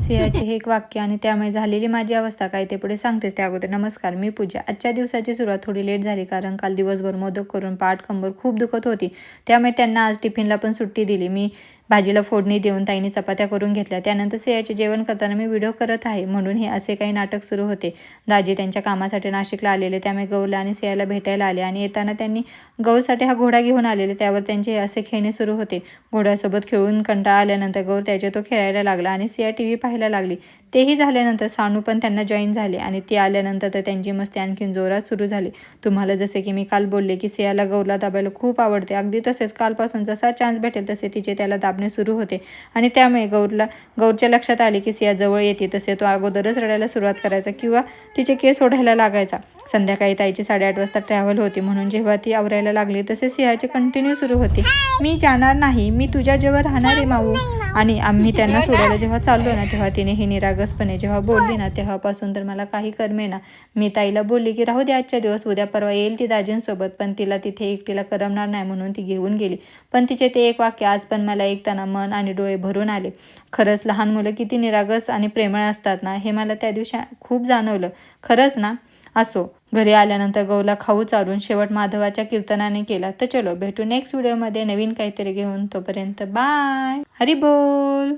सिंहाचे हे एक वाक्य आणि त्यामुळे झालेली माझी अवस्था काय ते पुढे सांगतेच. त्या अगोदर नमस्कार, मी पूजा. आजच्या दिवसाची सुरुवात थोडी लेट झाली कारण काल दिवसभर मोदक करून पाठ कंबर खूप दुखत होती. त्यामुळे त्यांना आज टिफिनला पण सुट्टी दिली. मी भाजीला फोडणी देऊन ताईंनी चपात्या करून घेतल्या. त्यानंतर सिंहाचे जेवण करताना मी व्हिडिओ करत आहे म्हणून हे असे काही नाटक सुरू होते. दाजी त्यांच्या कामासाठी नाशिकला आलेले, त्यामुळे गौरला आणि सिंहाला भेटायला आले आणि येताना त्यांनी गौरसाठी हा घोडा घेऊन आलेले. त्यावर त्यांचे असे खेळणे सुरू होते. घोड्यासोबत खेळून कंटाळा आल्यानंतर गौर त्याच्या तो खेळायला लागला आणि सिंहा टी व्ही पाहायला लागली. तेही झाल्यानंतर सानू पण त्यांना जॉईन झाले आणि ती आल्यानंतर तर त्यांची मस्ती आणखीन जोरात सुरू झाली. तुम्हाला जसे की मी काल बोलले की सिंहाला गौरला दाबायला खूप आवडते, अगदी तसेच कालपासून जसा चान्स भेटेल तसे तिचे त्याला दाबणे सुरू होते आणि त्यामुळे गौरच्या लक्षात आले की सिंहा जवळ येते तसे तो अगोदरच रडायला सुरुवात करायचा किंवा तिचे केस ओढायला लागायचा. संध्याकाळी ताईची 8:30 वाजता ट्रॅव्हल होती म्हणून जेव्हा ती आवरायला लागली तसे सिंहाचे कंटिन्यू सुरू होते, मी जाणार नाही, मी तुझ्या जवळ राहणार आहे माऊ. आणि आम्ही त्यांना सोडायला जेव्हा चाललो ना तेव्हा तिने हे निरागसपणे जेव्हा बोलली ना तेव्हापासून तर मला काही करमेना. मी ताईला बोलली की राहू दे आजच्या दिवस, उद्या परवा येईल ती दाजींसोबत, पण तिला तिथे एकटीला करमणार नाही म्हणून ती घेऊन गेली. पण तिचे ते एक वाक्य आज पण मला ऐकताना मन आणि डोळे भरून आले. खरंच लहान मुलं किती निरागस आणि प्रेमळ असतात ना, हे मला त्या दिवशी खूप जाणवलं. खरंच ना. असो, घरी आल्यानंतर गौरला खाऊ चारून शेवट माधवाच्या कीर्तनाने केला. तर चलो भेटू नेक्स्ट व्हिडिओमध्ये नवीन काहीतरी घेऊन. तोपर्यंत बाय, हरी बोल.